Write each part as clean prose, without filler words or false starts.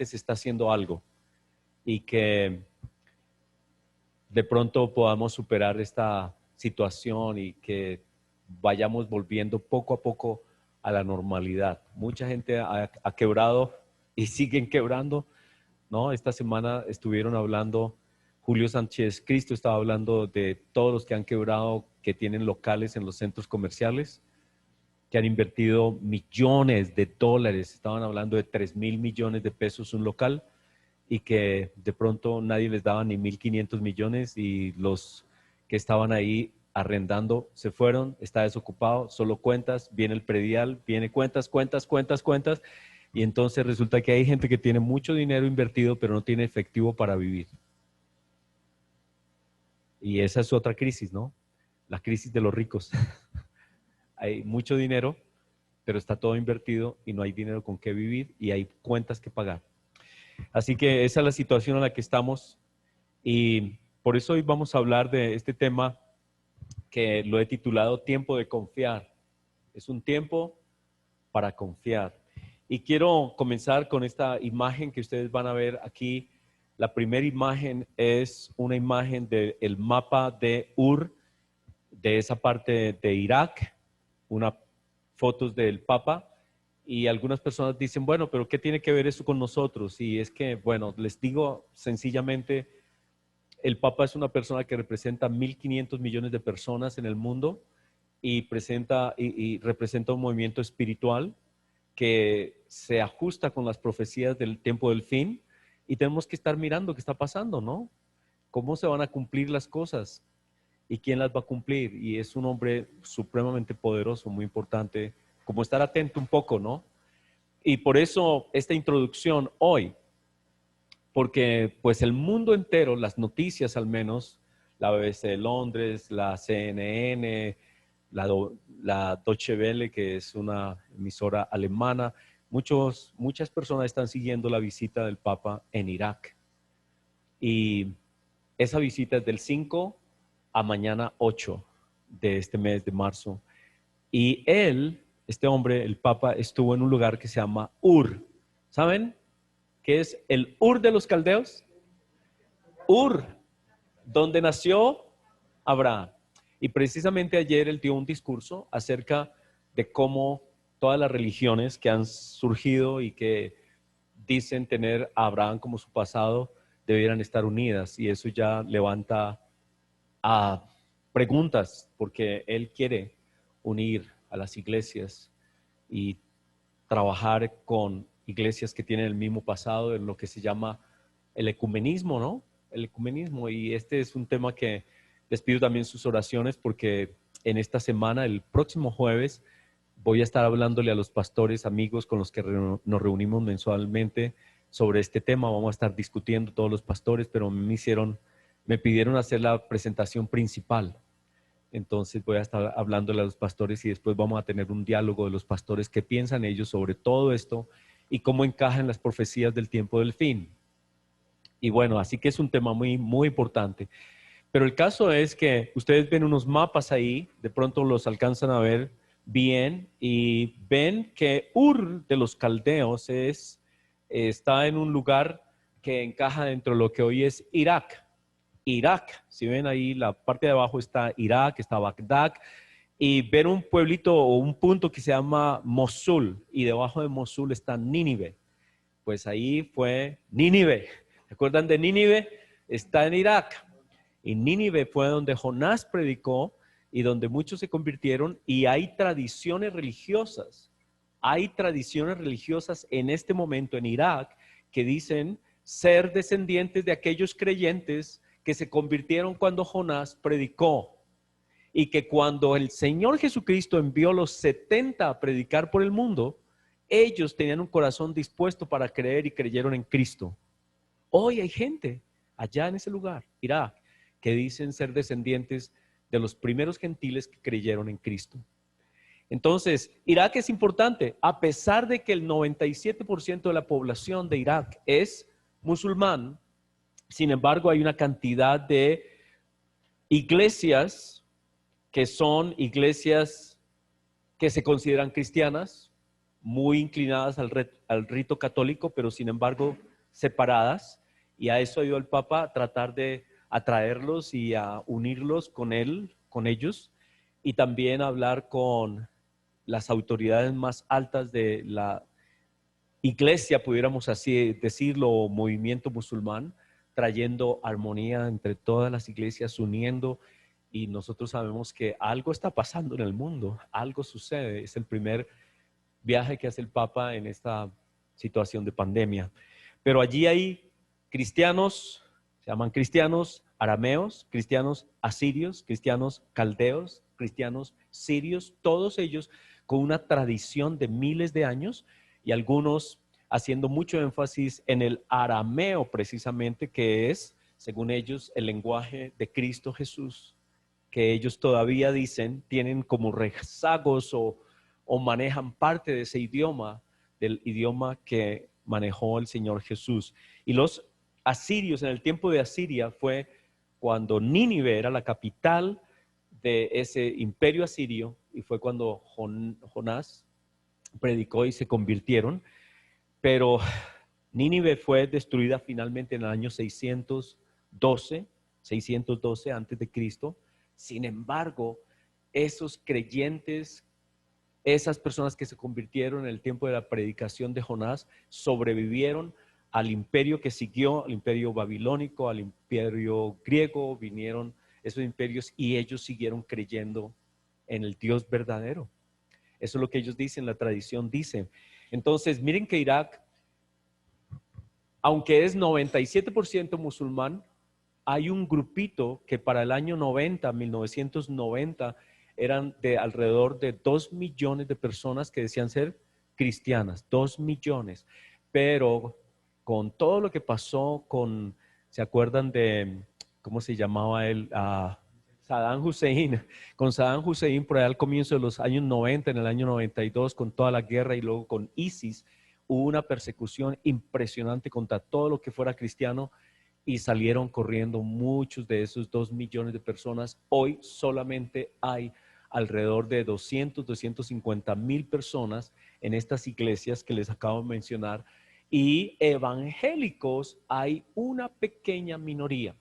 se está haciendo algo y que de pronto podamos superar esta situación y que vayamos volviendo poco a poco a la normalidad. Mucha gente ha quebrado y siguen quebrando, ¿no? Esta semana estuvieron hablando, Julio Sánchez Cristo estaba hablando de todos los que han quebrado, que tienen locales en los centros comerciales, que han invertido millones de dólares, estaban hablando de 3.000 millones de pesos un local, y que de pronto nadie les daba ni 1.500 millones y los que estaban ahí arrendando se fueron, está desocupado, solo cuentas, viene el predial, viene cuentas, cuentas, cuentas, cuentas, y entonces resulta que hay gente que tiene mucho dinero invertido pero no tiene efectivo para vivir. Y esa es otra crisis, ¿no? La crisis de los ricos. Hay mucho dinero, pero está todo invertido y no hay dinero con qué vivir y hay cuentas que pagar. Así que esa es la situación en la que estamos y por eso hoy vamos a hablar de este tema que lo he titulado Tiempo de Confiar. Es un tiempo para confiar. Y quiero comenzar con esta imagen que ustedes van a ver aquí. La primera imagen es una imagen del mapa de Ur, de esa parte de Irak, unas fotos del Papa. Y algunas personas dicen, bueno, pero ¿qué tiene que ver eso con nosotros? Y es que, bueno, les digo sencillamente, el Papa es una persona que representa 1.500 millones de personas en el mundo y representa un movimiento espiritual que se ajusta con las profecías del tiempo del fin y tenemos que estar mirando qué está pasando, ¿no? ¿Cómo se van a cumplir las cosas? ¿Y quién las va a cumplir? Y es un hombre supremamente poderoso, muy importante, como estar atento un poco, ¿no? Y por eso esta introducción hoy, porque pues el mundo entero, las noticias al menos, la BBC de Londres, la CNN, la Deutsche Welle, que es una emisora alemana, muchas personas están siguiendo la visita del Papa en Irak. Y esa visita es del 5 a mañana 8 de este mes de marzo. Y él, este hombre, el Papa, estuvo en un lugar que se llama Ur. ¿Saben qué es el Ur de los caldeos? Ur, donde nació Abraham. Y precisamente ayer él dio un discurso acerca de cómo todas las religiones que han surgido y que dicen tener a Abraham como su pasado debieran estar unidas. Y eso ya levanta a preguntas, porque él quiere unir a las iglesias y trabajar con iglesias que tienen el mismo pasado en lo que se llama el ecumenismo, ¿no? El ecumenismo. Y este es un tema que les pido también sus oraciones porque en esta semana, el próximo jueves, voy a estar hablándole a los pastores, amigos con los que nos reunimos mensualmente sobre este tema. Vamos a estar discutiendo todos los pastores, pero me pidieron hacer la presentación principal. Entonces voy a estar hablándole a los pastores y después vamos a tener un diálogo de los pastores, qué piensan ellos sobre todo esto y cómo encajan las profecías del tiempo del fin. Y bueno, así que es un tema muy, muy importante. Pero el caso es que ustedes ven unos mapas ahí, de pronto los alcanzan a ver bien y ven que Ur de los caldeos está en un lugar que encaja dentro de lo que hoy es Irak. Irak, si ven ahí la parte de abajo está Irak, está Bagdad, y ver un pueblito o un punto que se llama Mosul, y debajo de Mosul está Nínive. Pues ahí fue Nínive. ¿Se acuerdan de Nínive? Está en Irak. Y Nínive fue donde Jonás predicó y donde muchos se convirtieron y hay tradiciones religiosas. Hay tradiciones religiosas en este momento en Irak que dicen ser descendientes de aquellos creyentes que se convirtieron cuando Jonás predicó y que cuando el Señor Jesucristo envió los 70 a predicar por el mundo, ellos tenían un corazón dispuesto para creer y creyeron en Cristo. Hoy hay gente allá en ese lugar, Irak, que dicen ser descendientes de los primeros gentiles que creyeron en Cristo. Entonces, Irak es importante, a pesar de que el 97% de la población de Irak es musulmán. Sin embargo, hay una cantidad de iglesias que son iglesias que se consideran cristianas, muy inclinadas al rito católico, pero sin embargo separadas, y a eso ha ido el Papa, a tratar de atraerlos y a unirlos con él, con ellos, y también hablar con las autoridades más altas de la iglesia, pudiéramos así decirlo, o movimiento musulmán, trayendo armonía entre todas las iglesias, uniendo, y nosotros sabemos que algo está pasando en el mundo, algo sucede. Es el primer viaje que hace el Papa en esta situación de pandemia. Pero allí hay cristianos, se llaman cristianos arameos, cristianos asirios, cristianos caldeos, cristianos sirios, todos ellos con una tradición de miles de años, y algunos haciendo mucho énfasis en el arameo precisamente, que es, según ellos, el lenguaje de Cristo Jesús, que ellos todavía dicen, tienen como rezagos o manejan parte de ese idioma, del idioma que manejó el Señor Jesús. Y los asirios, en el tiempo de Asiria, fue cuando Nínive era la capital de ese imperio asirio, y fue cuando Jonás predicó y se convirtieron. Pero Nínive fue destruida finalmente en el año 612 antes de Cristo. Sin embargo, esos creyentes, esas personas que se convirtieron en el tiempo de la predicación de Jonás, sobrevivieron al imperio que siguió, al imperio babilónico, al imperio griego, vinieron esos imperios y ellos siguieron creyendo en el Dios verdadero. Eso es lo que ellos dicen, la tradición dice. Entonces, miren que Irak, aunque es 97% musulmán, hay un grupito que para el año 1990, eran de alrededor de 2 millones de personas que decían ser cristianas, 2 millones. Pero con todo lo que pasó con, ¿se acuerdan de, cómo se llamaba él? Saddam Hussein. Con Saddam Hussein por allá al comienzo de los años 90, en el año 92, con toda la guerra, y luego con ISIS, hubo una persecución impresionante contra todo lo que fuera cristiano, y salieron corriendo muchos de esos 2 millones de personas. Hoy solamente hay alrededor de 250,000 personas en estas iglesias que les acabo de mencionar, y evangélicos hay una pequeña minoría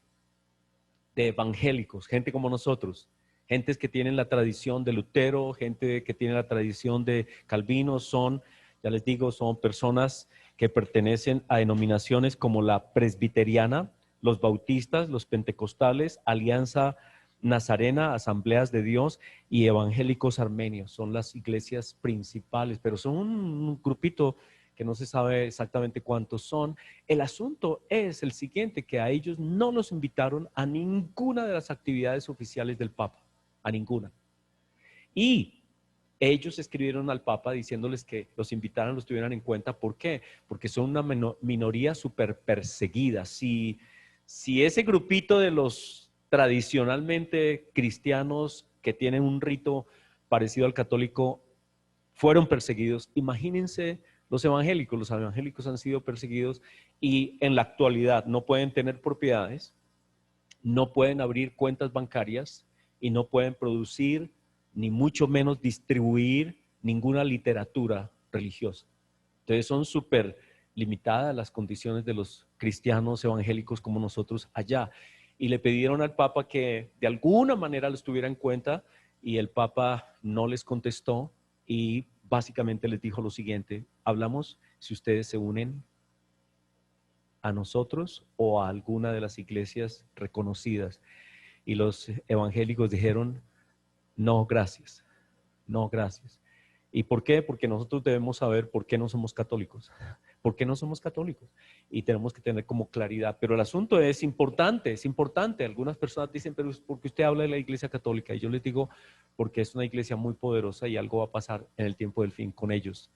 de evangélicos, gente como nosotros, gentes que tienen la tradición de Lutero, gente que tiene la tradición de Calvino, son, ya les digo, son personas que pertenecen a denominaciones como la presbiteriana, los bautistas, los pentecostales, Alianza Nazarena, Asambleas de Dios y evangélicos armenios. Son las iglesias principales, pero son un grupito que no se sabe exactamente cuántos son. El asunto es el siguiente, que a ellos no los invitaron a ninguna de las actividades oficiales del Papa, a ninguna. Y ellos escribieron al Papa diciéndoles que los invitaran, los tuvieran en cuenta. ¿Por qué? Porque son una minoría súper perseguida. Si ese grupito de los tradicionalmente cristianos que tienen un rito parecido al católico fueron perseguidos, imagínense los evangélicos han sido perseguidos, y en la actualidad no pueden tener propiedades, no pueden abrir cuentas bancarias y no pueden producir, ni mucho menos distribuir ninguna literatura religiosa. Entonces son súper limitadas las condiciones de los cristianos evangélicos como nosotros allá. Y le pidieron al Papa que de alguna manera los tuviera en cuenta, y el Papa no les contestó, y básicamente les dijo lo siguiente: hablamos si ustedes se unen a nosotros o a alguna de las iglesias reconocidas. Y los evangélicos dijeron, no, gracias, no, gracias. ¿Y por qué? Porque nosotros debemos saber por qué no somos católicos. ¿Por qué no somos católicos? Y tenemos que tener como claridad. Pero el asunto es importante, es importante. Algunas personas dicen, pero ¿por qué usted habla de la iglesia católica? Y yo les digo, porque es una iglesia muy poderosa y algo va a pasar en el tiempo del fin con ellos.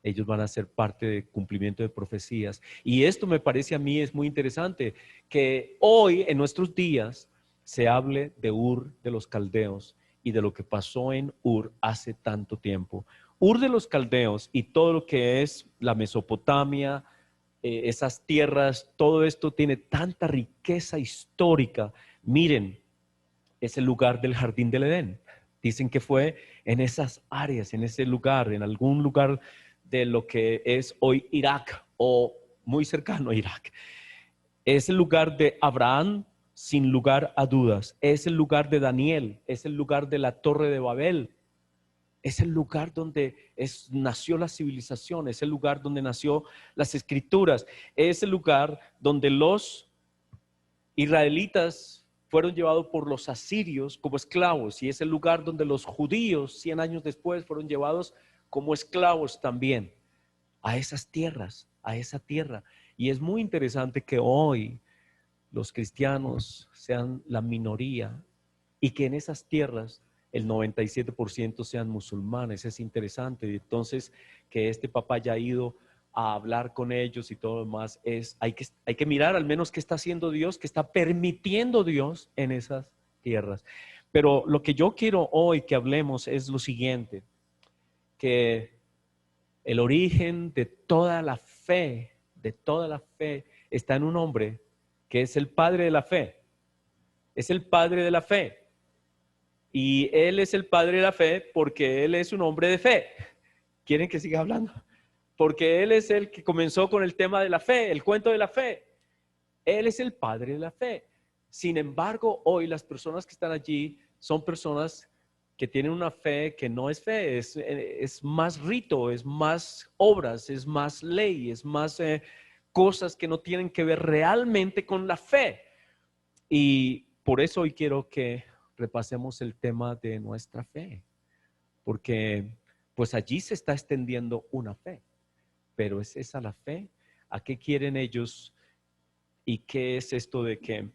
Ellos van a ser parte del cumplimiento de profecías. Y esto me parece a mí es muy interesante, que hoy en nuestros días se hable de Ur de los Caldeos y de lo que pasó en Ur hace tanto tiempo. Ur de los Caldeos y todo lo que es la Mesopotamia, esas tierras, todo esto tiene tanta riqueza histórica. Miren, es el lugar del jardín del Edén. Dicen que fue en esas áreas, en ese lugar, en algún lugar de lo que es hoy Irak o muy cercano a Irak. Es el lugar de Abraham, sin lugar a dudas. Es el lugar de Daniel, es el lugar de la Torre de Babel. Es el lugar donde nació la civilización, es el lugar donde nació las escrituras, es el lugar donde los israelitas fueron llevados por los asirios como esclavos, y es el lugar donde los judíos 100 años después fueron llevados como esclavos también a esas tierras, a esa tierra. Y es muy interesante que hoy los cristianos sean la minoría y que en esas tierras el 97% sean musulmanes. Es interesante. Entonces, que este papá haya ido a hablar con ellos y todo lo demás, hay que mirar al menos qué está haciendo Dios, qué está permitiendo Dios en esas tierras. Pero lo que yo quiero hoy que hablemos es lo siguiente, que el origen de toda la fe está en un hombre que es el padre de la fe. Es el padre de la fe. Y él es el padre de la fe porque él es un hombre de fe. ¿Quieren que siga hablando? Porque él es el que comenzó con el tema de la fe, el cuento de la fe. Él es el padre de la fe. Sin embargo, hoy las personas que están allí son personas que tienen una fe que no es fe, es más rito, es más obras, es más ley, es más cosas que no tienen que ver realmente con la fe. Y por eso hoy quiero que repasemos el tema de nuestra fe, porque pues allí se está extendiendo una fe, pero ¿es esa la fe? ¿A qué quieren ellos? ¿Y qué es esto de que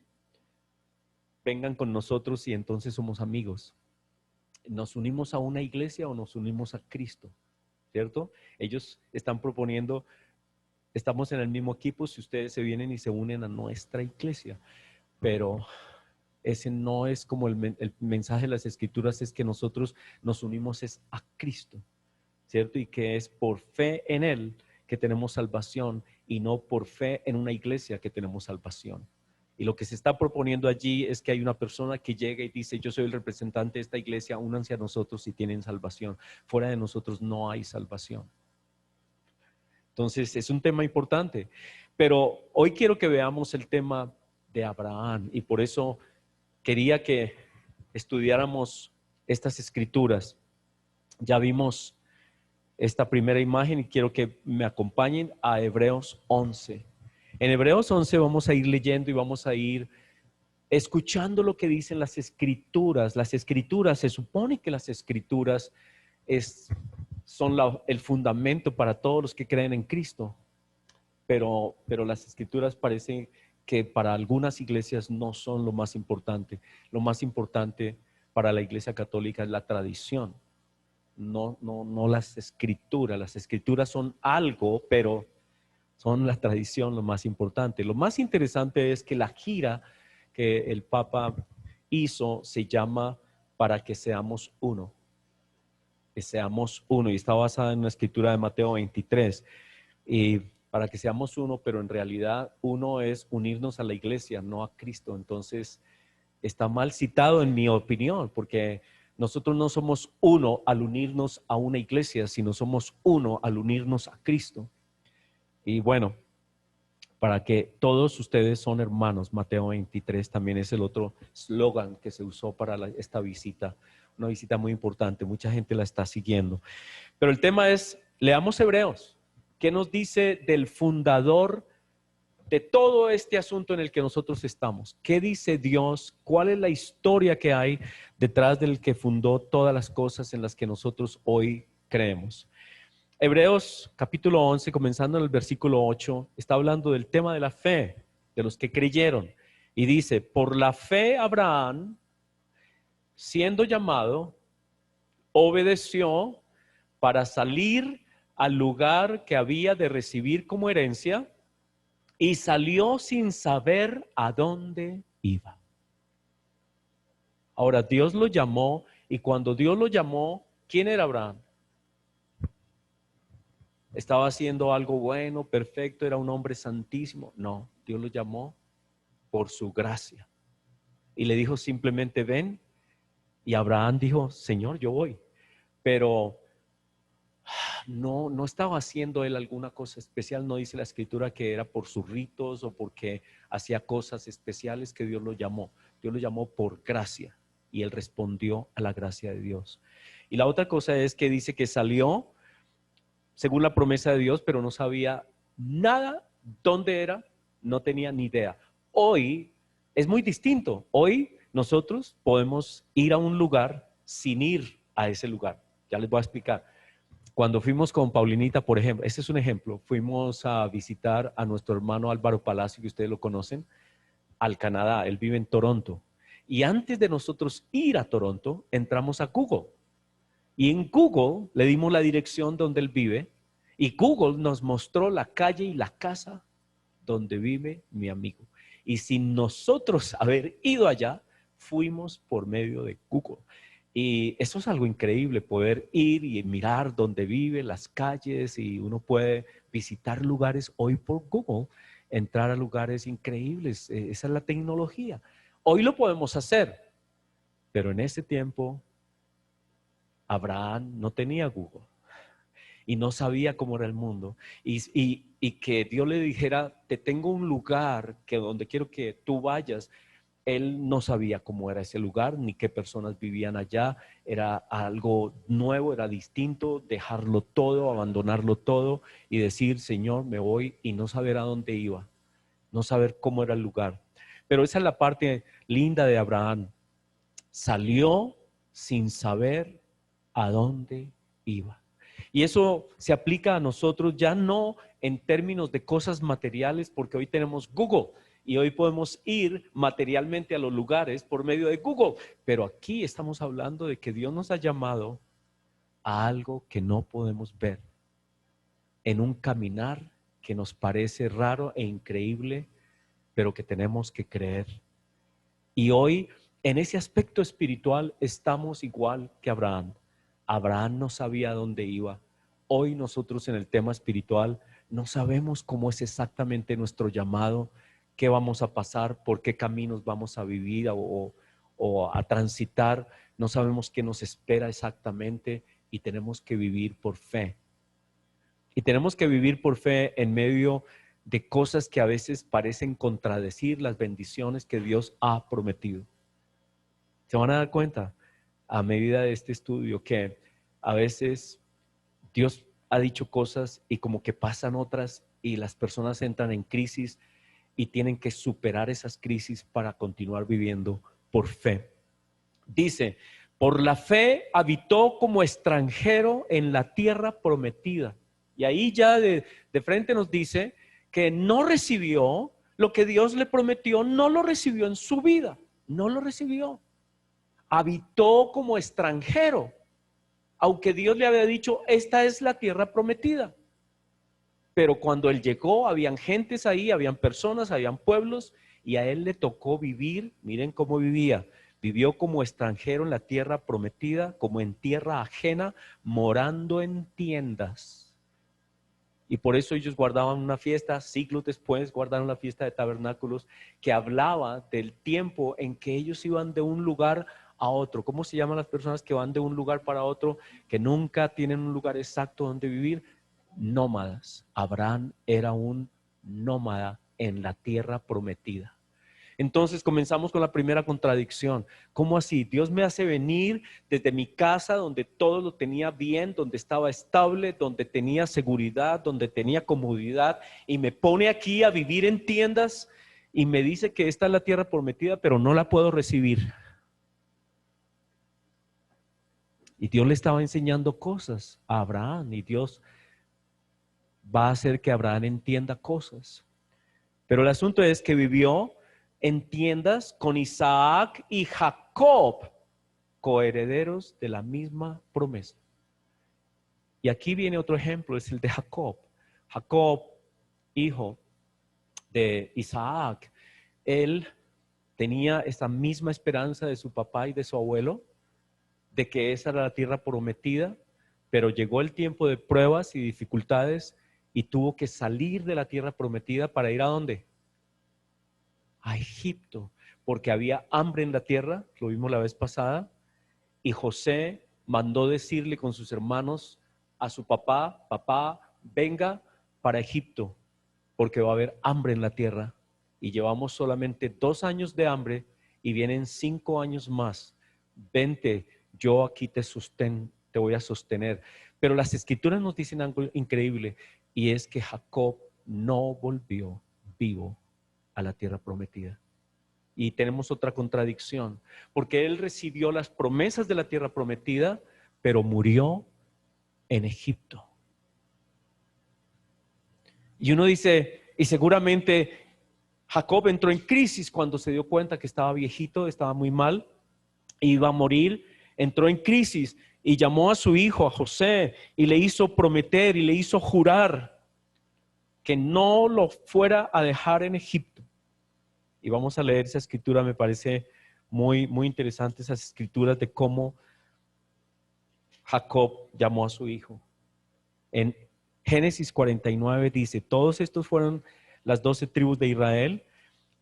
vengan con nosotros y entonces somos amigos? ¿Nos unimos a una iglesia o nos unimos a Cristo? ¿Cierto? Ellos están proponiendo, estamos en el mismo equipo si ustedes se vienen y se unen a nuestra iglesia, pero ese no es como el mensaje de las escrituras, es que nosotros nos unimos es a Cristo, ¿cierto? Y que es por fe en Él que tenemos salvación y no por fe en una iglesia que tenemos salvación. Y lo que se está proponiendo allí es que hay una persona que llega y dice, yo soy el representante de esta iglesia, únanse a nosotros si tienen salvación. Fuera de nosotros no hay salvación. Entonces es un tema importante, pero hoy quiero que veamos el tema de Abraham y por eso quería que estudiáramos estas escrituras. Ya vimos esta primera imagen y quiero que me acompañen a Hebreos 11. En Hebreos 11 vamos a ir leyendo y vamos a ir escuchando lo que dicen las escrituras. Las escrituras, se supone que las escrituras son el fundamento para todos los que creen en Cristo, pero las escrituras parecen que para algunas iglesias no son lo más importante. Lo más importante para la iglesia católica es la tradición, no las escrituras. Las escrituras son algo, pero son la tradición lo más importante. Lo más interesante es que la gira que el Papa hizo se llama Para que seamos uno. Que seamos uno, y está basada en una escritura de Mateo 23. Y para que seamos uno, pero en realidad uno es unirnos a la iglesia, no a Cristo. Entonces está mal citado en mi opinión, porque nosotros no somos uno al unirnos a una iglesia, sino somos uno al unirnos a Cristo. Y bueno, para que todos ustedes son hermanos, Mateo 23 también es el otro eslogan que se usó para esta visita, una visita muy importante, mucha gente la está siguiendo. Pero el tema es, leamos Hebreos. ¿Qué nos dice del fundador de todo este asunto en el que nosotros estamos? ¿Qué dice Dios? ¿Cuál es la historia que hay detrás del que fundó todas las cosas en las que nosotros hoy creemos? Hebreos capítulo 11, comenzando en el versículo 8, está hablando del tema de la fe, de los que creyeron. Y dice, por la fe Abraham, siendo llamado, obedeció para salir al lugar que había de recibir como herencia y salió sin saber a dónde iba. Ahora, Dios lo llamó y cuando Dios lo llamó, ¿quién era Abraham? ¿Estaba haciendo algo bueno, perfecto, era un hombre santísimo? No, Dios lo llamó por su gracia y le dijo simplemente ven, y Abraham dijo, Señor, yo voy. Pero no estaba haciendo él alguna cosa especial. No dice la escritura que era por sus ritos o porque hacía cosas especiales que Dios lo llamó. Dios lo llamó por gracia y él respondió a la gracia de Dios. Y la otra cosa es que dice que salió según la promesa de Dios, pero no sabía nada dónde era, no tenía ni idea. Hoy es muy distinto. Hoy nosotros podemos ir a un lugar sin ir a ese lugar. Ya les voy a explicar. Cuando fuimos con Paulinita, por ejemplo, este es un ejemplo, fuimos a visitar a nuestro hermano Álvaro Palacio, que ustedes lo conocen, al Canadá. Él vive en Toronto. Y antes de nosotros ir a Toronto, entramos a Google. Y en Google le dimos la dirección donde él vive y Google nos mostró la calle y la casa donde vive mi amigo. Y sin nosotros haber ido allá, fuimos por medio de Google. Y eso es algo increíble, poder ir y mirar dónde vive, las calles, y uno puede visitar lugares hoy por Google, entrar a lugares increíbles. Esa es la tecnología. Hoy lo podemos hacer, pero en ese tiempo Abraham no tenía Google y no sabía cómo era el mundo. Y que Dios le dijera, te tengo un lugar que donde quiero que tú vayas. Él no sabía cómo era ese lugar, ni qué personas vivían allá. Era algo nuevo, era distinto, dejarlo todo, abandonarlo todo y decir, Señor, me voy, y no saber a dónde iba, no saber cómo era el lugar. Pero esa es la parte linda de Abraham. Salió sin saber a dónde iba. Y eso se aplica a nosotros ya no en términos de cosas materiales, porque hoy tenemos Google y hoy podemos ir materialmente a los lugares por medio de Google. Pero aquí estamos hablando de que Dios nos ha llamado a algo que no podemos ver, en un caminar que nos parece raro e increíble, pero que tenemos que creer. Y hoy, en ese aspecto espiritual, estamos igual que Abraham. Abraham no sabía dónde iba. Hoy nosotros en el tema espiritual no sabemos cómo es exactamente nuestro llamado, qué vamos a pasar, por qué caminos vamos a vivir o a transitar. No sabemos qué nos espera exactamente y tenemos que vivir por fe. Y tenemos que vivir por fe en medio de cosas que a veces parecen contradecir las bendiciones que Dios ha prometido. Se van a dar cuenta a medida de este estudio que a veces Dios ha dicho cosas y como que pasan otras y las personas entran en crisis y tienen que superar esas crisis para continuar viviendo por fe. Dice, por la fe habitó como extranjero en la tierra prometida. Y ahí ya de frente nos dice que no recibió lo que Dios le prometió, no lo recibió en su vida, no lo recibió. Habitó como extranjero, aunque Dios le había dicho, esta es la tierra prometida. Pero cuando él llegó, habían gentes ahí, habían personas, habían pueblos, y a él le tocó vivir. Miren cómo vivía. Vivió como extranjero en la tierra prometida, como en tierra ajena, morando en tiendas. Y por eso ellos guardaban una fiesta, siglos después guardaron la fiesta de tabernáculos, que hablaba del tiempo en que ellos iban de un lugar a otro. ¿Cómo se llaman las personas que van de un lugar para otro, que nunca tienen un lugar exacto donde vivir? Nómadas. Abraham era un nómada en la tierra prometida. Entonces comenzamos con la primera contradicción. ¿Cómo así? Dios me hace venir desde mi casa donde todo lo tenía bien, donde estaba estable, donde tenía seguridad, donde tenía comodidad, y me pone aquí a vivir en tiendas y me dice que esta es la tierra prometida, pero no la puedo recibir. Y Dios le estaba enseñando cosas a Abraham, y Dios va a hacer que Abraham entienda cosas. Pero el asunto es que vivió en tiendas con Isaac y Jacob, coherederos de la misma promesa. Y aquí viene otro ejemplo, es el de Jacob. Jacob, hijo de Isaac, él tenía esa misma esperanza de su papá y de su abuelo, de que esa era la tierra prometida, pero llegó el tiempo de pruebas y dificultades y tuvo que salir de la tierra prometida para ir ¿a dónde? A Egipto, porque había hambre en la tierra, lo vimos la vez pasada, y José mandó decirle con sus hermanos, a su papá: papá, venga para Egipto, porque va a haber hambre en la tierra. Y llevamos solamente 2 años de hambre y vienen 5 años más. Vente, yo aquí te voy a sostener. Pero las escrituras nos dicen algo increíble, y es que Jacob no volvió vivo a la tierra prometida. Y tenemos otra contradicción, porque él recibió las promesas de la tierra prometida, pero murió en Egipto. Y uno dice, y seguramente Jacob entró en crisis cuando se dio cuenta que estaba viejito, estaba muy mal, iba a morir. Entró en crisis y llamó a su hijo, a José, y le hizo prometer y le hizo jurar que no lo fuera a dejar en Egipto. Y vamos a leer esa escritura. Me parece muy, muy interesante esas escrituras de cómo Jacob llamó a su hijo. En Génesis 49 dice: todos estos fueron las 12 tribus de Israel,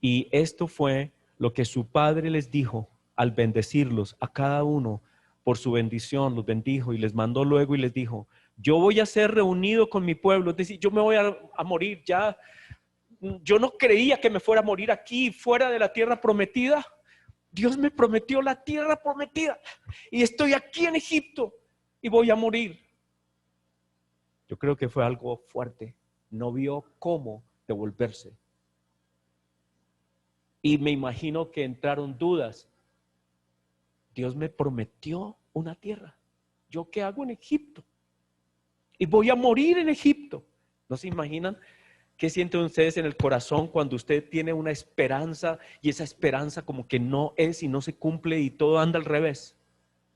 y esto fue lo que su padre les dijo al bendecirlos a cada uno por su bendición. Los bendijo y les mandó luego y les dijo: yo voy a ser reunido con mi pueblo, es decir, yo me voy a morir ya. Yo no creía que me fuera a morir aquí, fuera de la tierra prometida. Dios me prometió la tierra prometida y estoy aquí en Egipto y voy a morir. Yo creo que fue algo fuerte. No vio cómo devolverse. Y me imagino que entraron dudas. Dios me prometió una tierra. ¿Yo qué hago en Egipto? Y voy a morir en Egipto. ¿No se imaginan qué sienten ustedes en el corazón cuando usted tiene una esperanza y esa esperanza como que no es y no se cumple y todo anda al revés?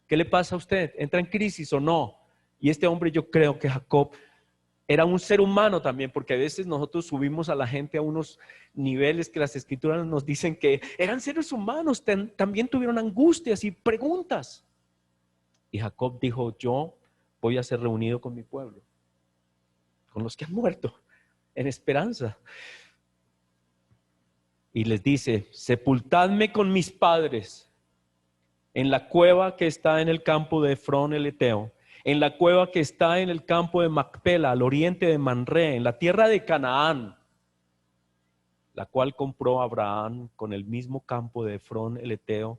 ¿Qué le pasa a usted? ¿Entra en crisis o no? Y este hombre, yo creo que Jacob era un ser humano también, porque a veces nosotros subimos a la gente a unos niveles que las escrituras nos dicen que eran seres humanos, también tuvieron angustias y preguntas. Y Jacob dijo: yo voy a ser reunido con mi pueblo, con los que han muerto, en esperanza. Y les dice: sepultadme con mis padres en la cueva que está en el campo de Efrón el Eteo, en la cueva que está en el campo de Macpela, al oriente de Manré, en la tierra de Canaán, la cual compró Abraham con el mismo campo de Efrón el Eteo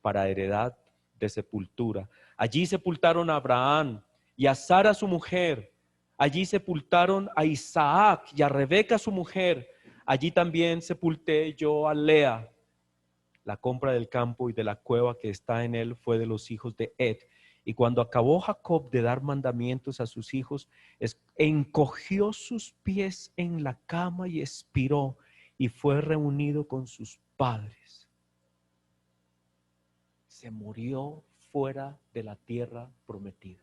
para heredad de sepultura. Allí sepultaron a Abraham y a Sara su mujer. Allí sepultaron a Isaac y a Rebeca su mujer. Allí también sepulté yo a Lea. La compra del campo y de la cueva que está en él fue de los hijos de Ed. Y cuando acabó Jacob de dar mandamientos a sus hijos, encogió sus pies en la cama y expiró, y fue reunido con sus padres. Se murió fuera de la tierra prometida.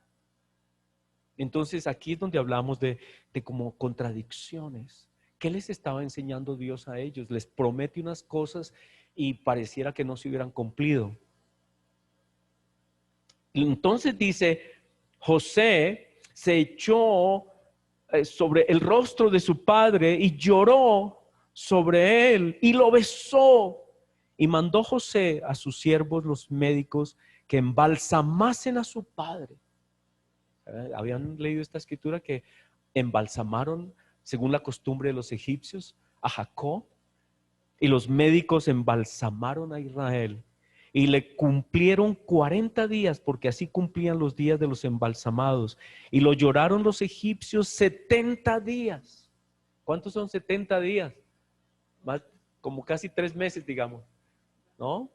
Entonces aquí es donde hablamos de como contradicciones. ¿Qué les estaba enseñando Dios a ellos? Les promete unas cosas y pareciera que no se hubieran cumplido. Entonces dice: José se echó sobre el rostro de su padre y lloró sobre él y lo besó. Y mandó José a sus siervos los médicos que embalsamasen a su padre. ¿Habían leído esta escritura que embalsamaron, según la costumbre de los egipcios, a Jacob? Y los médicos embalsamaron a Israel y le cumplieron 40 días, porque así cumplían los días de los embalsamados. Y lo lloraron los egipcios 70 días. ¿Cuántos son 70 días? Más, como casi 3 meses, digamos, ¿no?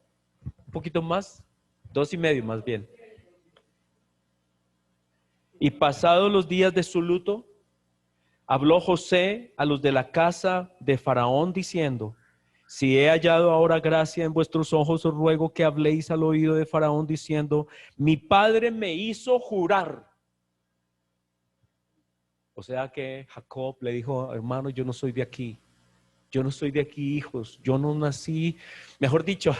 Un poquito más, 2 y medio más bien. Y pasados los días de su luto, habló José a los de la casa de Faraón diciendo: si he hallado ahora gracia en vuestros ojos, os ruego que habléis al oído de Faraón diciendo: mi padre me hizo jurar. O sea que Jacob le dijo: hermano, yo no soy de aquí. Yo no soy de aquí, hijos. Yo no nací. Mejor dicho,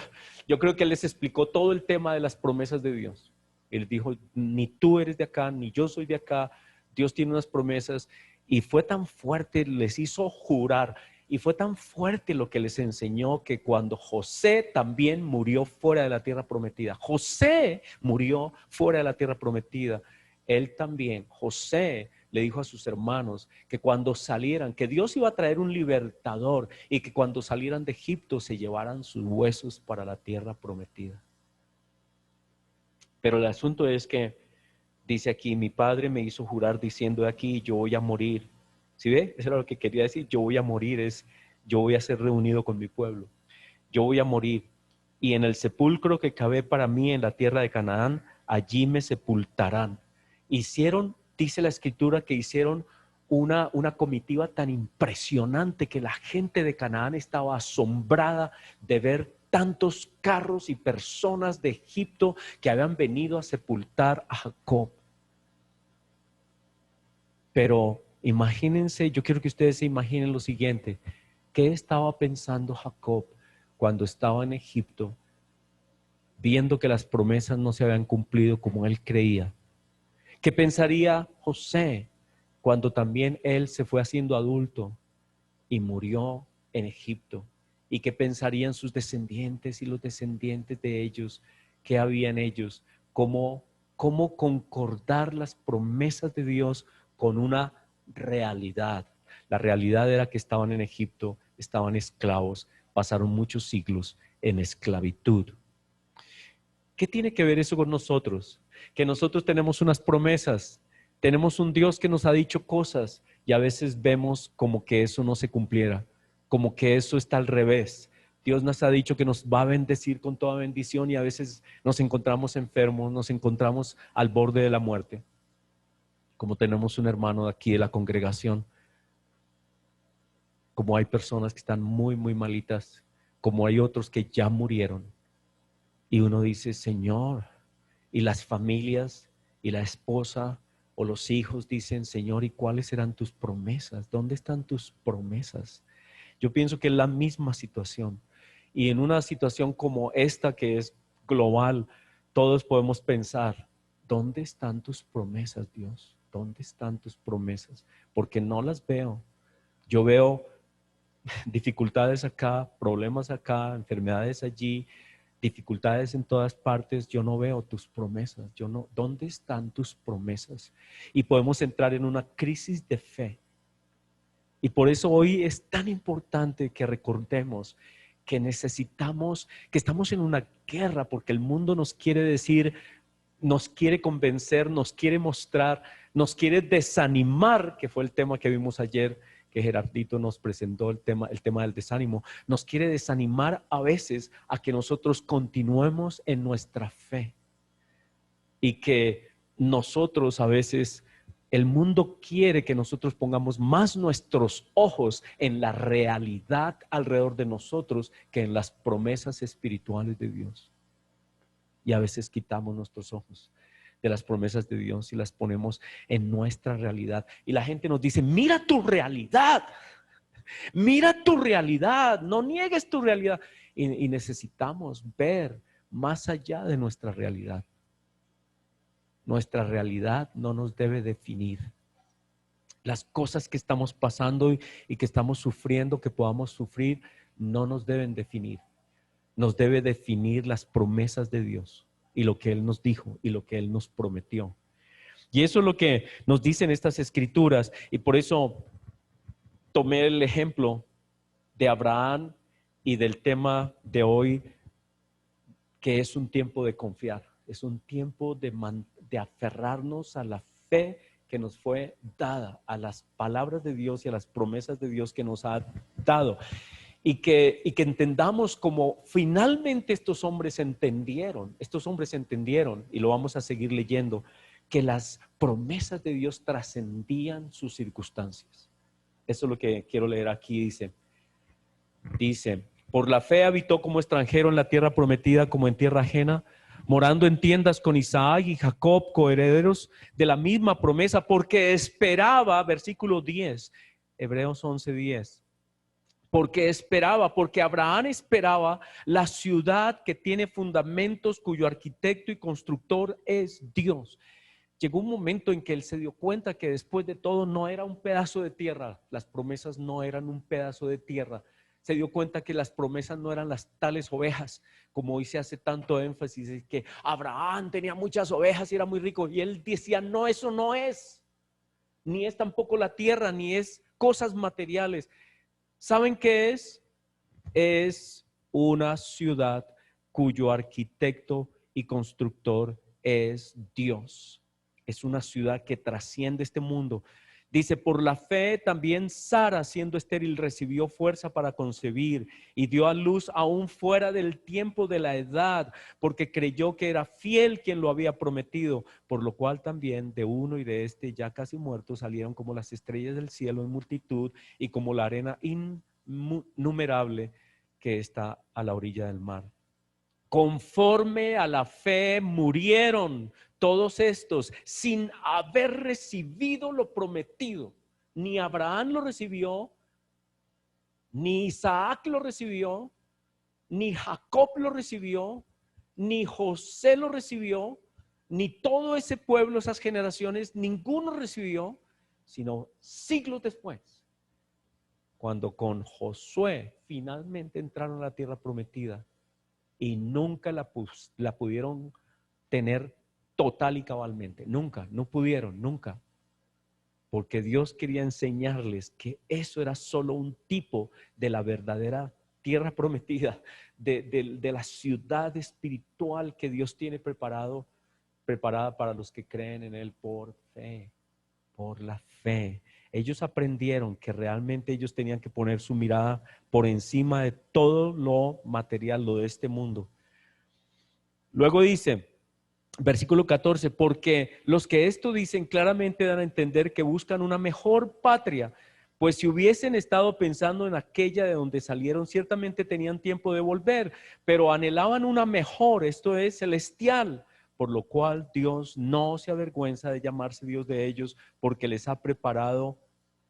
yo creo que él les explicó todo el tema de las promesas de Dios. Él dijo: ni tú eres de acá, ni yo soy de acá. Dios tiene unas promesas. Y fue tan fuerte, les hizo jurar. Y fue tan fuerte lo que les enseñó que cuando José también murió fuera de la tierra prometida, José murió fuera de la tierra prometida, él también, José, le dijo a sus hermanos que cuando salieran, que Dios iba a traer un libertador y que cuando salieran de Egipto se llevaran sus huesos para la tierra prometida. Pero el asunto es que dice aquí, mi padre me hizo jurar diciendo, de aquí yo voy a morir. ¿Sí ve? Eso era lo que quería decir, yo voy a morir, yo voy a ser reunido con mi pueblo. Yo voy a morir. Y en el sepulcro que cavé para mí en la tierra de Canaán, allí me sepultarán. Hicieron, dice la escritura, que hicieron una comitiva tan impresionante que la gente de Canaán estaba asombrada de ver tantos carros y personas de Egipto que habían venido a sepultar a Jacob. Pero imagínense, yo quiero que ustedes se imaginen lo siguiente, ¿qué estaba pensando Jacob cuando estaba en Egipto, viendo que las promesas no se habían cumplido como él creía? ¿Qué pensaría José cuando también él se fue haciendo adulto y murió en Egipto? ¿Y qué pensarían sus descendientes y los descendientes de ellos? ¿Qué había en ellos? ¿Cómo concordar las promesas de Dios con una realidad? La realidad era que estaban en Egipto, estaban esclavos, pasaron muchos siglos en esclavitud. ¿Qué tiene que ver eso con nosotros? Que nosotros tenemos unas promesas, tenemos un Dios que nos ha dicho cosas y a veces vemos como que eso no se cumpliera, como que eso está al revés. Dios nos ha dicho que nos va a bendecir con toda bendición y a veces nos encontramos enfermos, nos encontramos al borde de la muerte. Como tenemos un hermano de aquí de la congregación, como hay personas que están muy, muy malitas, como hay otros que ya murieron. Y uno dice, Señor, y las familias y la esposa o los hijos dicen, Señor, ¿y cuáles serán tus promesas? ¿Dónde están tus promesas? Yo pienso que es la misma situación. Y en una situación como esta que es global, todos podemos pensar, ¿dónde están tus promesas, Dios? ¿Dónde están tus promesas? Porque no las veo. Yo veo dificultades acá, problemas acá, enfermedades allí, dificultades en todas partes. Yo no veo tus promesas. ¿Dónde están tus promesas? Y podemos entrar en una crisis de fe. Y por eso hoy es tan importante que recordemos que necesitamos, que estamos en una guerra, porque el mundo nos quiere decir, nos quiere convencer, nos quiere mostrar, nos quiere desanimar, que fue el tema que vimos ayer, que Gerardito nos presentó el tema del desánimo. Nos quiere desanimar a veces a que nosotros continuemos en nuestra fe y que nosotros a veces, el mundo quiere que nosotros pongamos más nuestros ojos en la realidad alrededor de nosotros que en las promesas espirituales de Dios. Y a veces quitamos nuestros ojos de las promesas de Dios y las ponemos en nuestra realidad. Y la gente nos dice, mira tu realidad, no niegues tu realidad. Y necesitamos ver más allá de nuestra realidad. Nuestra realidad no nos debe definir. Las cosas que estamos pasando y que estamos sufriendo, que podamos sufrir, no nos deben definir. Nos debe definir las promesas de Dios y lo que Él nos dijo y lo que Él nos prometió. Y eso es lo que nos dicen estas escrituras, y por eso tomé el ejemplo de Abraham y del tema de hoy, que es un tiempo de confiar, es un tiempo de aferrarnos a la fe que nos fue dada, a las palabras de Dios y a las promesas de Dios que nos ha dado. Y que entendamos como finalmente estos hombres entendieron, y lo vamos a seguir leyendo, que las promesas de Dios trascendían sus circunstancias. Eso es lo que quiero leer aquí, dice, por la fe habitó como extranjero en la tierra prometida como en tierra ajena, morando en tiendas con Isaac y Jacob, coherederos de la misma promesa, porque esperaba, versículo 10, Hebreos 11:10. Porque Abraham esperaba la ciudad que tiene fundamentos, cuyo arquitecto y constructor es Dios. Llegó un momento en que él se dio cuenta que después de todo no era un pedazo de tierra, las promesas no eran un pedazo de tierra, se dio cuenta que las promesas no eran las tales ovejas, como hoy se hace tanto énfasis, es que Abraham tenía muchas ovejas y era muy rico. Y él decía, no, eso no es, ni es tampoco la tierra, ni es cosas materiales. ¿Saben qué es? Es una ciudad cuyo arquitecto y constructor es Dios. Es una ciudad que trasciende este mundo. Dice, por la fe también Sara, siendo estéril, recibió fuerza para concebir y dio a luz aún fuera del tiempo de la edad, porque creyó que era fiel quien lo había prometido, por lo cual también de uno y de este ya casi muerto salieron como las estrellas del cielo en multitud y como la arena innumerable que está a la orilla del mar. Conforme a la fe murieron todos estos sin haber recibido lo prometido. Ni Abraham lo recibió, ni Isaac lo recibió, ni Jacob lo recibió, ni José lo recibió, ni todo ese pueblo, esas generaciones, ninguno recibió, sino siglos después, cuando con Josué finalmente entraron a la tierra prometida y nunca la pudieron tener total y cabalmente. Nunca, no pudieron, nunca. Porque Dios quería enseñarles que eso era solo un tipo de la verdadera tierra prometida, de la ciudad espiritual que Dios tiene preparada para los que creen en Él por fe, por la fe. Ellos aprendieron que realmente ellos tenían que poner su mirada por encima de todo lo material, lo de este mundo. Luego dice, versículo 14, porque los que esto dicen claramente dan a entender que buscan una mejor patria, pues si hubiesen estado pensando en aquella de donde salieron, ciertamente tenían tiempo de volver, pero anhelaban una mejor, esto es celestial, por lo cual Dios no se avergüenza de llamarse Dios de ellos, porque les ha preparado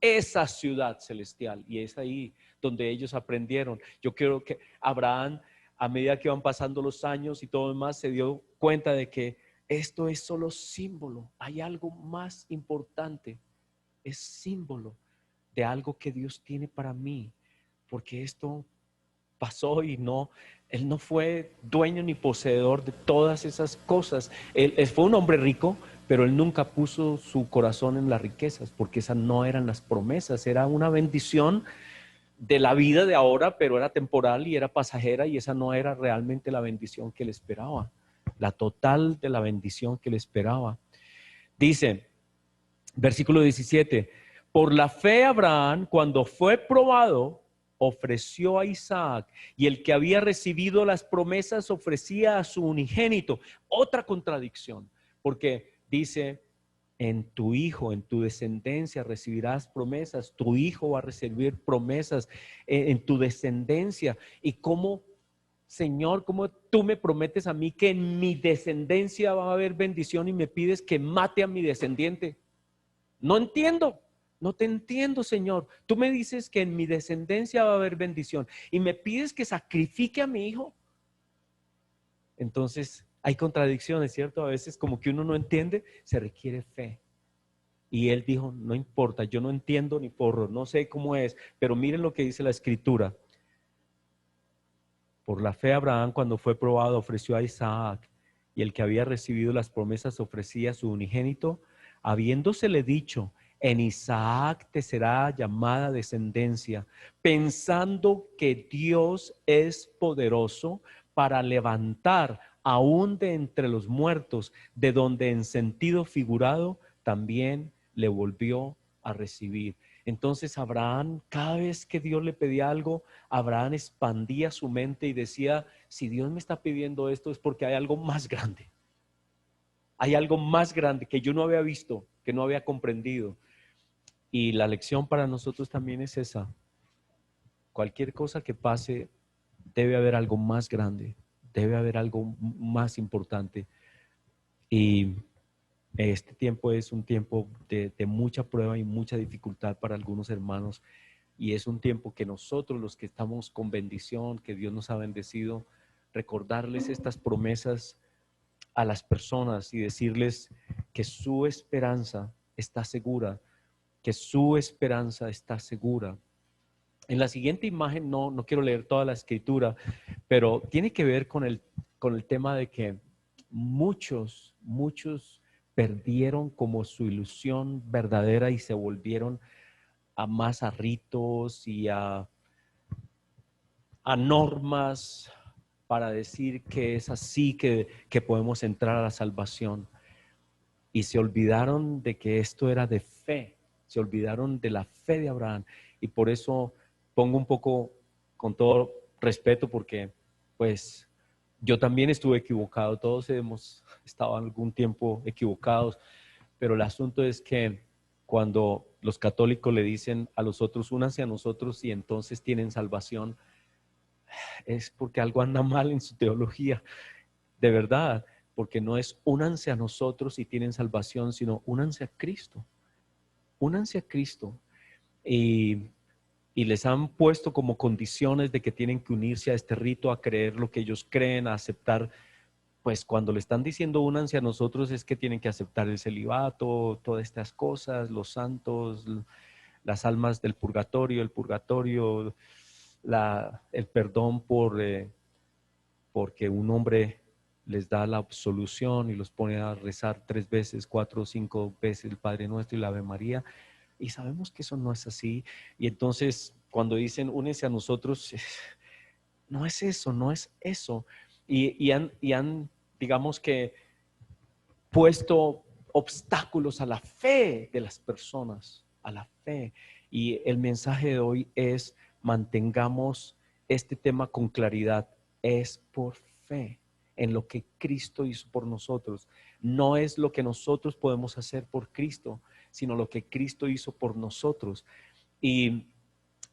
esa ciudad celestial. Y es ahí donde ellos aprendieron. Yo creo que Abraham, a medida que van pasando los años y todo demás, se dio cuenta de que esto es solo símbolo. Hay algo más importante. Es símbolo de algo que Dios tiene para mí, porque esto pasó y no, él no fue dueño ni poseedor de todas esas cosas. Él fue un hombre rico, pero él nunca puso su corazón en las riquezas, porque esas no eran las promesas, era una bendición de la vida de ahora, pero era temporal y era pasajera, y esa no era realmente la bendición que le esperaba, la total de la bendición que le esperaba. Dice, versículo 17, por la fe Abraham, cuando fue probado, ofreció a Isaac, y el que había recibido las promesas ofrecía a su unigénito. Otra contradicción, porque dice, en tu hijo, en tu descendencia recibirás promesas, tu hijo va a recibir promesas en tu descendencia. ¿Y cómo, Señor, cómo tú me prometes a mí que en mi descendencia va a haber bendición y me pides que mate a mi descendiente? No entiendo, no te entiendo, Señor. Tú me dices que en mi descendencia va a haber bendición y me pides que sacrifique a mi hijo. Entonces hay contradicciones, ¿cierto? A veces como que uno no entiende, se requiere fe. Y él dijo, no importa, yo no entiendo ni porro, no sé cómo es, pero miren lo que dice la Escritura. Por la fe Abraham, cuando fue probado, ofreció a Isaac, y el que había recibido las promesas ofrecía a su unigénito, habiéndosele dicho, en Isaac te será llamada descendencia, pensando que Dios es poderoso para levantar aún de entre los muertos, de donde en sentido figurado también le volvió a recibir. Entonces Abraham, cada vez que Dios le pedía algo, Abraham expandía su mente y decía, si Dios me está pidiendo esto es porque hay algo más grande. Hay algo más grande que yo no había visto, que no había comprendido. Y la lección para nosotros también es esa. Cualquier cosa que pase, debe haber algo más grande, debe haber algo más importante. Y este tiempo es un tiempo de mucha prueba y mucha dificultad para algunos hermanos. Y es un tiempo que nosotros, los que estamos con bendición, que Dios nos ha bendecido, recordarles estas promesas a las personas y decirles que su esperanza está segura, que su esperanza está segura. En la siguiente imagen, no quiero leer toda la escritura, pero tiene que ver con el tema de que muchos perdieron como su ilusión verdadera y se volvieron a ritos y a normas para decir que es así que podemos entrar a la salvación. Y se olvidaron de que esto era de fe, se olvidaron de la fe de Abraham. Y por eso pongo un poco, con todo respeto, porque pues yo también estuve equivocado, todos hemos estado algún tiempo equivocados, pero el asunto es que cuando los católicos le dicen a los otros, únanse a nosotros y entonces tienen salvación, es porque algo anda mal en su teología, de verdad, porque no es únanse a nosotros y tienen salvación, sino únanse a Cristo, únanse a Cristo. Y, y les han puesto como condiciones de que tienen que unirse a este rito, a creer lo que ellos creen, a aceptar. Pues cuando le están diciendo únanse a nosotros es que tienen que aceptar el celibato, todas estas cosas, los santos, las almas del purgatorio, el purgatorio, el perdón porque un hombre les da la absolución y los pone a rezar 3 veces, 4 o 5 veces el Padre Nuestro y la Ave María. Y sabemos que eso no es así. Y entonces cuando dicen únense a nosotros, no es eso, no es eso. Y han, digamos que, puesto obstáculos a la fe de las personas, a la fe. Y el mensaje de hoy es: mantengamos este tema con claridad. Es por fe en lo que Cristo hizo por nosotros. No es lo que nosotros podemos hacer por Cristo, sino lo que Cristo hizo por nosotros. Y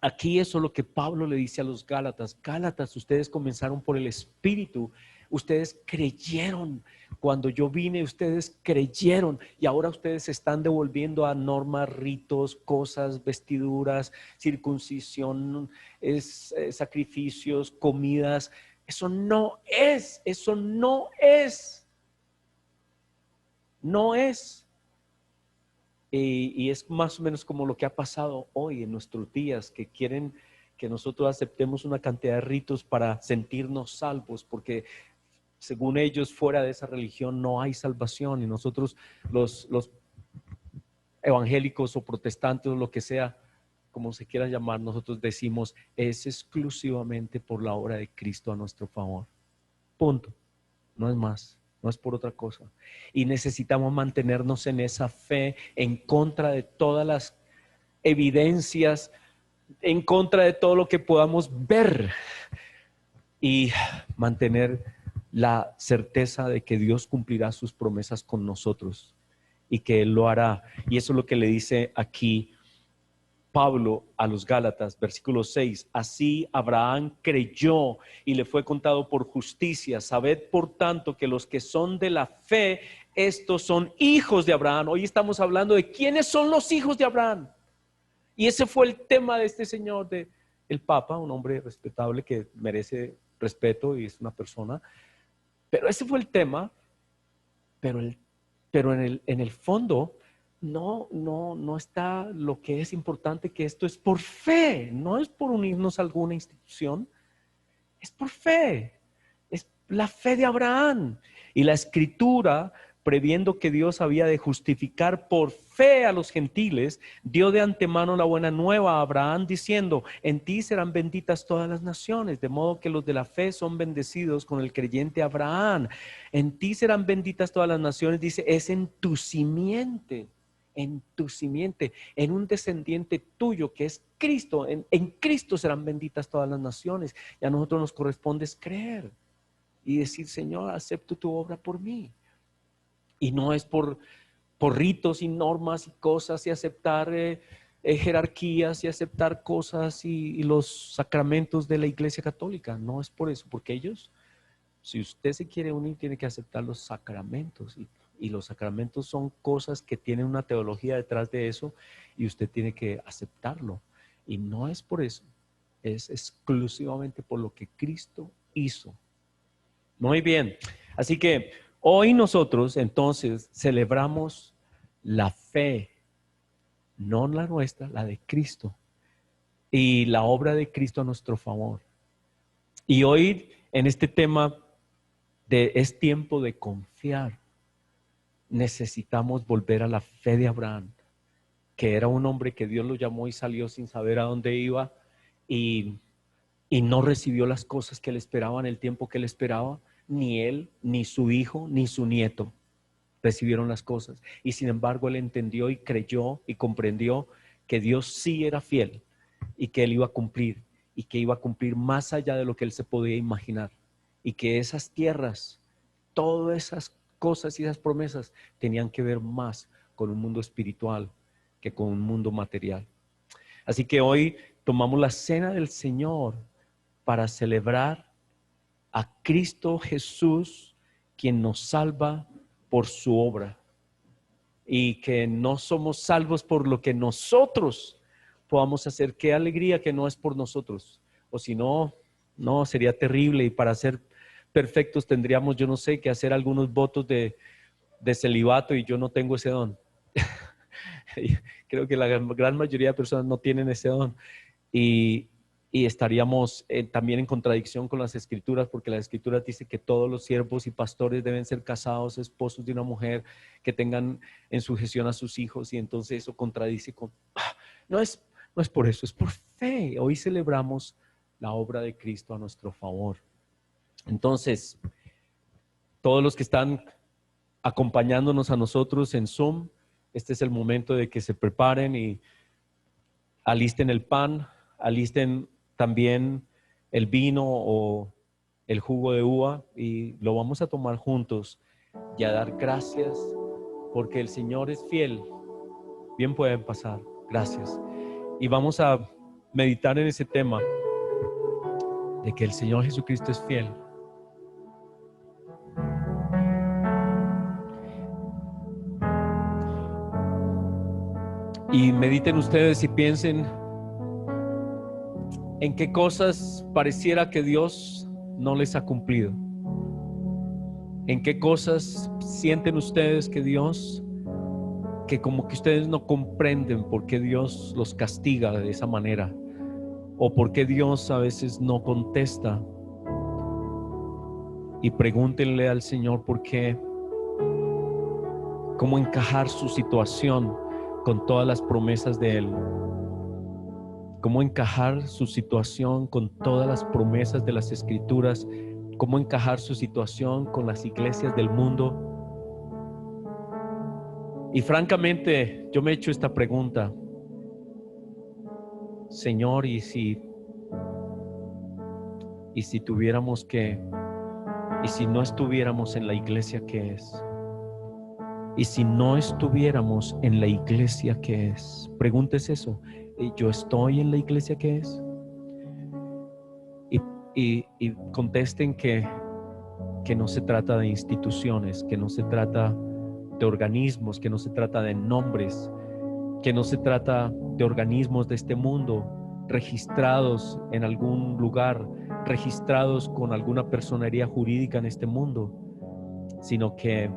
aquí eso es lo que Pablo le dice a los Gálatas. Gálatas, ustedes comenzaron por el Espíritu. Ustedes creyeron cuando yo vine, ustedes creyeron y ahora ustedes se están devolviendo a normas, ritos, cosas, vestiduras, circuncisión, sacrificios, comidas. Eso no es, no es. Y es más o menos como lo que ha pasado hoy en nuestros días, que quieren que nosotros aceptemos una cantidad de ritos para sentirnos salvos, porque según ellos fuera de esa religión no hay salvación, y nosotros los evangélicos o protestantes o lo que sea, como se quiera llamar, nosotros decimos es exclusivamente por la obra de Cristo a nuestro favor. Punto. No es más, no es por otra cosa. Y necesitamos mantenernos en esa fe en contra de todas las evidencias, en contra de todo lo que podamos ver, y mantener la certeza de que Dios cumplirá sus promesas con nosotros y que Él lo hará. Y eso es lo que le dice aquí Pablo a los Gálatas, versículo 6. Así Abraham creyó y le fue contado por justicia. Sabed por tanto que los que son de la fe, estos son hijos de Abraham. Hoy estamos hablando de quiénes son los hijos de Abraham. Y ese fue el tema de este señor, el Papa, un hombre respetable que merece respeto y es una persona. Pero ese fue el tema. Pero en el fondo no está lo que es importante, que esto es por fe, no es por unirnos a alguna institución, es por fe, es la fe de Abraham. Y la Escritura, previendo que Dios había de justificar por fe a los gentiles, dio de antemano la buena nueva a Abraham diciendo: en ti serán benditas todas las naciones, de modo que los de la fe son bendecidos con el creyente Abraham. En ti serán benditas todas las naciones, dice, es en tu simiente, en un descendiente tuyo que es Cristo. En Cristo serán benditas todas las naciones. Y a nosotros nos corresponde creer y decir: Señor, acepto tu obra por mí. Y no es por ritos y normas y cosas, y aceptar jerarquías y aceptar cosas y los sacramentos de la Iglesia Católica. No es por eso, porque ellos, si usted se quiere unir, tiene que aceptar los sacramentos, y los sacramentos son cosas que tienen una teología detrás de eso, y usted tiene que aceptarlo. Y no es por eso, es exclusivamente por lo que Cristo hizo. Muy bien, así que hoy nosotros entonces celebramos la fe, no la nuestra, la de Cristo. y la obra de Cristo a nuestro favor. Y hoy en este tema de es tiempo de confiar, necesitamos volver a la fe de Abraham, que era un hombre que Dios lo llamó y salió sin saber a dónde iba y no recibió las cosas que él esperaba en el tiempo que él esperaba. Ni él, ni su hijo, ni su nieto recibieron las cosas. Y sin embargo él entendió y creyó y comprendió que Dios sí era fiel y que él iba a cumplir y que iba a cumplir más allá de lo que él se podía imaginar. Y que esas tierras, todas esas cosas y esas promesas tenían que ver más con un mundo espiritual que con un mundo material. Así que hoy tomamos la cena del Señor para celebrar a Cristo Jesús, quien nos salva por su obra, y que no somos salvos por lo que nosotros podamos hacer. Qué alegría que no es por nosotros, o si no, no, sería terrible, y para ser perfectos tendríamos, yo no sé, que hacer algunos votos de celibato, y yo no tengo ese don. Creo que la gran mayoría de personas no tienen ese don. Y, y estaríamos también en contradicción con las escrituras, porque las escrituras dicen que todos los siervos y pastores deben ser casados, esposos de una mujer, que tengan en sujeción a sus hijos, y entonces eso contradice con... No es por eso, es por fe. Hoy celebramos la obra de Cristo a nuestro favor. Entonces, todos los que están acompañándonos a nosotros en Zoom, este es el momento de que se preparen y alisten el pan, alisten también el vino o el jugo de uva, y lo vamos a tomar juntos y a dar gracias porque el Señor es fiel. Bien pueden pasar, gracias. Y vamos a meditar en ese tema de que el Señor Jesucristo es fiel. Y mediten ustedes y piensen en qué cosas pareciera que Dios no les ha cumplido. En qué cosas sienten ustedes que Dios, que como que ustedes no comprenden por qué Dios los castiga de esa manera, o por qué Dios a veces no contesta. Y pregúntenle al Señor por qué, cómo encajar su situación con todas las promesas de Él. Cómo encajar su situación con todas las promesas de las Escrituras. Cómo encajar su situación con las iglesias del mundo. Y francamente, yo me he hecho esta pregunta: Señor, ¿y si tuviéramos que, y si no estuviéramos en la iglesia que es? Y si no estuviéramos en la iglesia que es, pregúntese eso. ¿Yo estoy en la iglesia que es? Y contesten que no se trata de instituciones, que no se trata de organismos, que no se trata de nombres, que no se trata de organismos de este mundo registrados en algún lugar, registrados con alguna personería jurídica en este mundo, sino que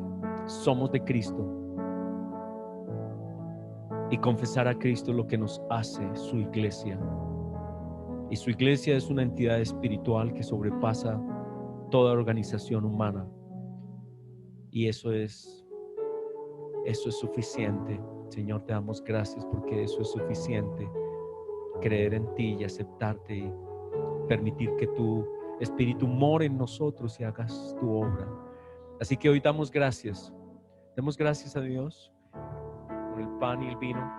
somos de Cristo. Y confesar a Cristo es lo que nos hace su iglesia. Y su iglesia es una entidad espiritual que sobrepasa toda organización humana. Y eso es suficiente. Señor, te damos gracias porque eso es suficiente. Creer en ti y aceptarte y permitir que tu Espíritu more en nosotros y hagas tu obra. Así que hoy damos gracias. Demos gracias a Dios por el pan y el vino.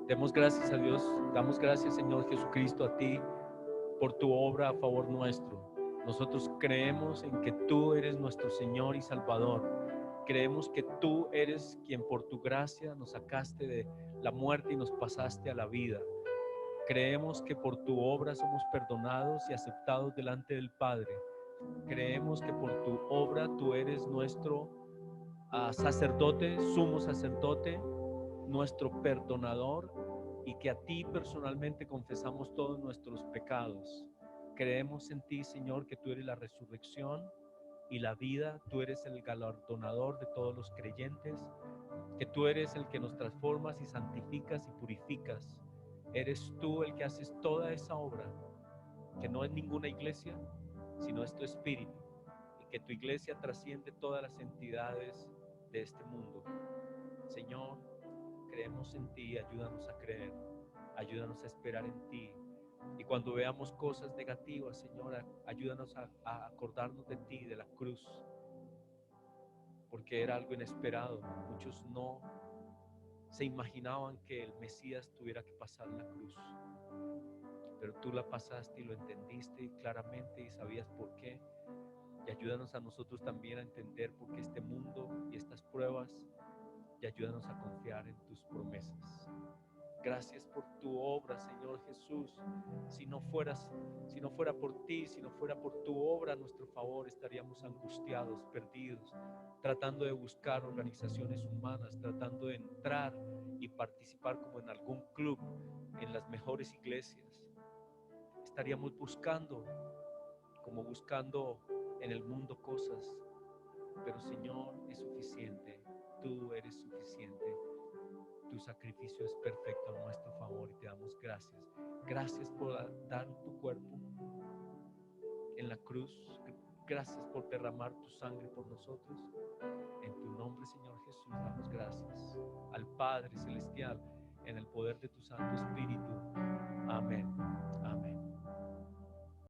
Demos gracias a Dios. Damos gracias, Señor Jesucristo, a ti por tu obra a favor nuestro. Nosotros creemos en que tú eres nuestro Señor y Salvador. Creemos que tú eres quien por tu gracia nos sacaste de la muerte y nos pasaste a la vida. Creemos que por tu obra somos perdonados y aceptados delante del Padre. Creemos que por tu obra tú eres nuestro sacerdote, sumo sacerdote, nuestro perdonador, y que a ti personalmente confesamos todos nuestros pecados. Creemos en ti, Señor, que tú eres la resurrección y la vida. Tú eres el galardonador de todos los creyentes, que tú eres el que nos transformas y santificas y purificas. Eres tú el que haces toda esa obra, que no es ninguna iglesia, sino es tu espíritu, y que tu iglesia trasciende todas las entidades de este mundo. Señor, creemos en ti, ayúdanos a creer, ayúdanos a esperar en ti. Y cuando veamos cosas negativas, Señor, ayúdanos a acordarnos de ti, de la cruz, porque era algo inesperado. Muchos no se imaginaban que el Mesías tuviera que pasar la cruz, pero tú la pasaste y lo entendiste claramente y sabías por qué. Y ayúdanos a nosotros también a entender por qué este mundo y estas pruebas, y ayúdanos a confiar en tus promesas. Gracias por tu obra, Señor Jesús. Si no fuera por ti, si no fuera por tu obra a nuestro favor, estaríamos angustiados, perdidos, tratando de buscar organizaciones humanas, tratando de entrar y participar como en algún club, en las mejores iglesias. Estaríamos buscando en el mundo cosas, pero Señor, es suficiente. Tú eres suficiente. Tu sacrificio es perfecto a nuestro favor y te damos gracias. Gracias por dar tu cuerpo en la cruz. Gracias por derramar tu sangre por nosotros. En tu nombre, Señor Jesús, damos gracias al Padre Celestial en el poder de tu Santo Espíritu. Amén.